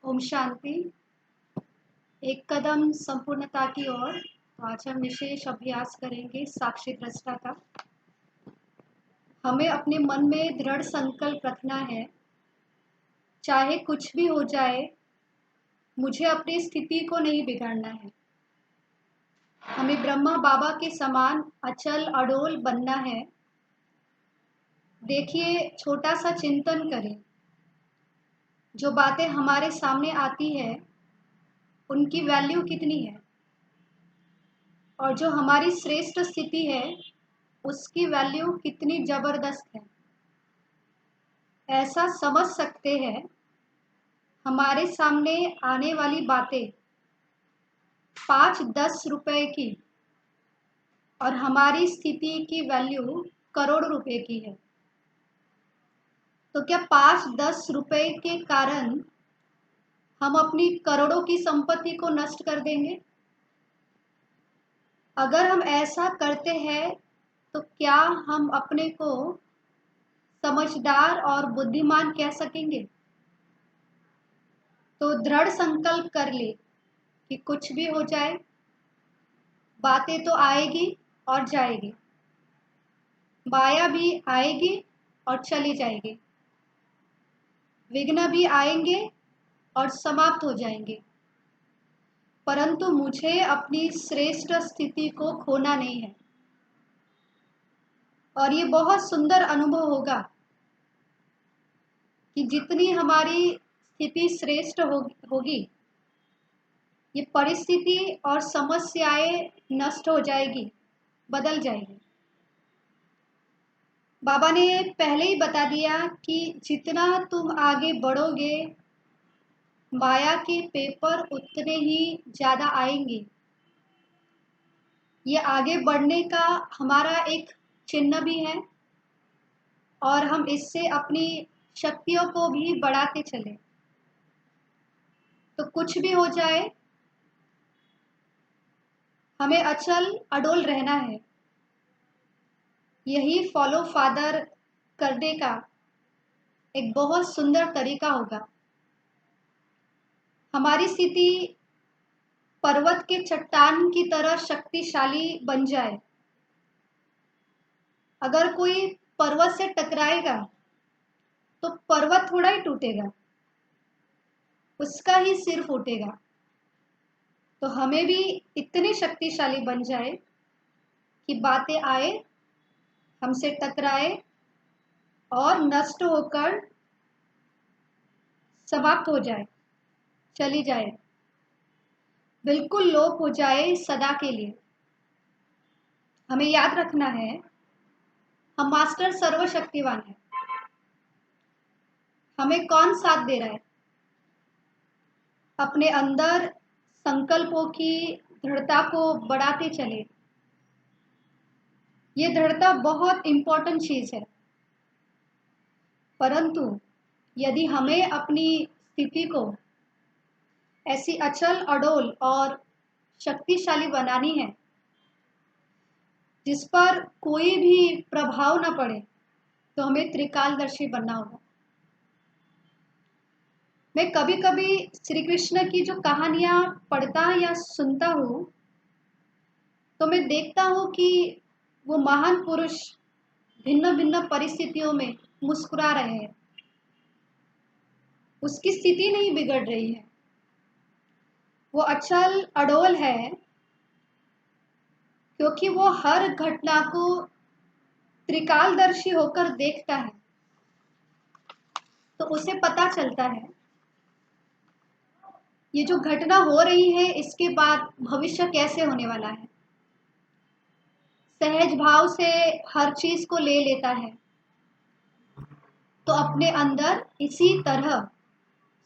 ओम शांति। एक कदम संपूर्णता की ओर। तो आज हम विशेष अभ्यास करेंगे साक्षी दृष्टा का। हमें अपने मन में दृढ़ संकल्प रखना है, चाहे कुछ भी हो जाए, मुझे अपनी स्थिति को नहीं बिगाड़ना है। हमें ब्रह्मा बाबा के समान अचल अडोल बनना है। देखिए, छोटा सा चिंतन करें। जो बातें हमारे सामने आती है उनकी वैल्यू कितनी है, और जो हमारी श्रेष्ठ स्थिति है उसकी वैल्यू कितनी जबरदस्त है। ऐसा समझ सकते हैं, हमारे सामने आने वाली बातें 5-10 रुपए की और हमारी स्थिति की वैल्यू करोड़ रुपए की है। तो क्या 5-10 रुपए के कारण हम अपनी करोड़ों की संपत्ति को नष्ट कर देंगे? अगर हम ऐसा करते हैं तो क्या हम अपने को समझदार और बुद्धिमान कह सकेंगे? तो दृढ़ संकल्प कर ले कि कुछ भी हो जाए, बातें तो आएगी और जाएगी, माया भी आएगी और चली जाएगी, विघ्न भी आएंगे और समाप्त हो जाएंगे, परंतु मुझे अपनी श्रेष्ठ स्थिति को खोना नहीं है। और ये बहुत सुंदर अनुभव होगा कि जितनी हमारी स्थिति श्रेष्ठ होगी, ये परिस्थिति और समस्याएं नष्ट हो जाएगी, बदल जाएगी। बाबा ने पहले ही बता दिया कि जितना तुम आगे बढ़ोगे, माया के पेपर उतने ही ज़्यादा आएंगे। ये आगे बढ़ने का हमारा एक चिन्ह भी है, और हम इससे अपनी शक्तियों को भी बढ़ाते चले। तो कुछ भी हो जाए, हमें अचल अडोल रहना है। यही फॉलो फादर करने का एक बहुत सुंदर तरीका होगा। हमारी स्थिति पर्वत के चट्टान की तरह शक्तिशाली बन जाए। अगर कोई पर्वत से टकराएगा तो पर्वत थोड़ा ही टूटेगा, उसका ही सिर फूटेगा। तो हमें भी इतने शक्तिशाली बन जाए कि बातें आए, हमसे टकराए और नष्ट होकर समाप्त हो जाए, चली जाए, बिल्कुल लोप हो जाए सदा के लिए। हमें याद रखना है, हम मास्टर सर्वशक्तिवान हैं। हमें कौन साथ दे रहा है? अपने अंदर संकल्पों की दृढ़ता को बढ़ाते चले। ये दृढ़ता बहुत इंपॉर्टेंट चीज़ है, परंतु यदि हमें अपनी स्थिति को ऐसी अचल अडोल और शक्तिशाली बनानी है जिस पर कोई भी प्रभाव ना पड़े, तो हमें त्रिकालदर्शी बनना होगा। मैं कभी कभी श्री कृष्ण की जो कहानियाँ पढ़ता या सुनता हूँ, तो मैं देखता हूँ कि वो महान पुरुष भिन्न भिन्न परिस्थितियों में मुस्कुरा रहे हैं। उसकी स्थिति नहीं बिगड़ रही है, वो अचल अडोल है, क्योंकि वो हर घटना को त्रिकालदर्शी होकर देखता है। तो उसे पता चलता है ये जो घटना हो रही है इसके बाद भविष्य कैसे होने वाला है। सहज भाव से हर चीज को ले लेता है। तो अपने अंदर इसी तरह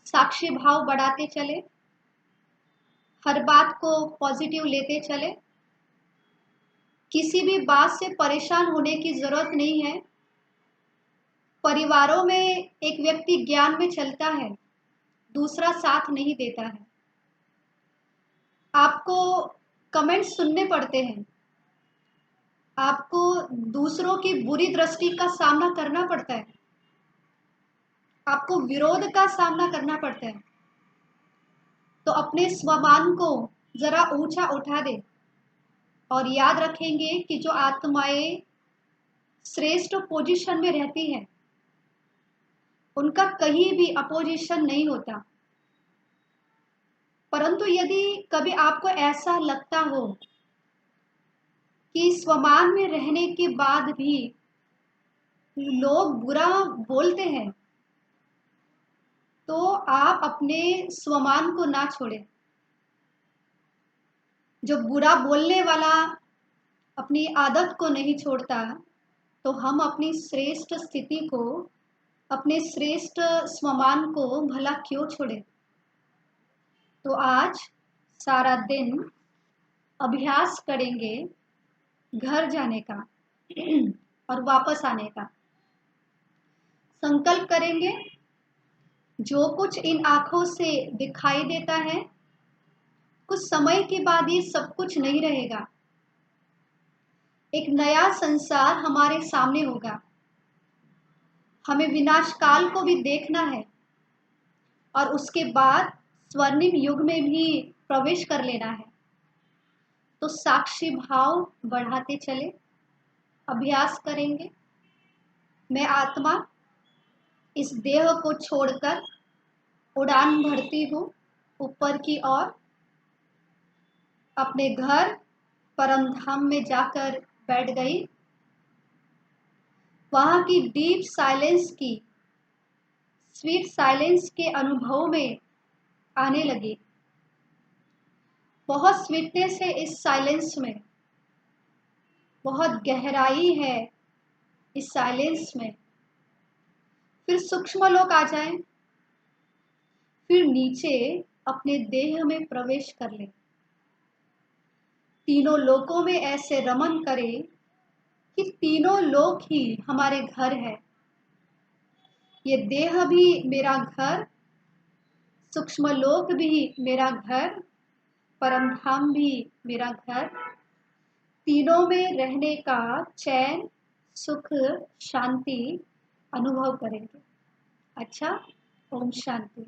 साक्षी भाव बढ़ाते चले, हर बात को पॉजिटिव लेते चले। किसी भी बात से परेशान होने की जरूरत नहीं है। परिवारों में एक व्यक्ति ज्ञान में चलता है, दूसरा साथ नहीं देता है। आपको कमेंट्स सुनने पड़ते हैं, आपको दूसरों की बुरी दृष्टि का सामना करना पड़ता है, आपको विरोध का सामना करना पड़ता है, तो अपने स्वमान को जरा ऊंचा उठा दे और याद रखेंगे कि जो आत्माएं श्रेष्ठ पोजीशन में रहती हैं उनका कहीं भी अपोजिशन नहीं होता। परंतु यदि कभी आपको ऐसा लगता हो कि स्वमान में रहने के बाद भी लोग बुरा बोलते हैं, तो आप अपने स्वमान को ना छोड़ें। जो बुरा बोलने वाला अपनी आदत को नहीं छोड़ता, तो हम अपनी श्रेष्ठ स्थिति को, अपने श्रेष्ठ स्वमान को भला क्यों छोड़ें। तो आज सारा दिन अभ्यास करेंगे घर जाने का और वापस आने का। संकल्प करेंगे जो कुछ इन आंखों से दिखाई देता है, कुछ समय के बाद ये सब कुछ नहीं रहेगा। एक नया संसार हमारे सामने होगा। हमें विनाश काल को भी देखना है और उसके बाद स्वर्णिम युग में भी प्रवेश कर लेना है। तो साक्षी भाव बढ़ाते चले, अभ्यास करेंगे। मैं आत्मा इस देह को छोड़कर उड़ान भरती हूँ ऊपर की ओर, अपने घर परम धाम में जाकर बैठ गई। वहां की डीप साइलेंस की, स्वीट साइलेंस के अनुभव में आने लगी। बहुत स्वीटनेस है इस साइलेंस में, बहुत गहराई है इस साइलेंस में। फिर सूक्ष्म लोक आ जाएं, फिर नीचे अपने देह में प्रवेश कर ले। तीनों लोकों में ऐसे रमन करें कि तीनों लोक ही हमारे घर है। ये देह भी मेरा घर, सूक्ष्म लोक भी मेरा घर, परम धाम भी मेरा घर। तीनों में रहने का चैन, सुख, शांति अनुभव करेंगे। अच्छा, ओम शांति।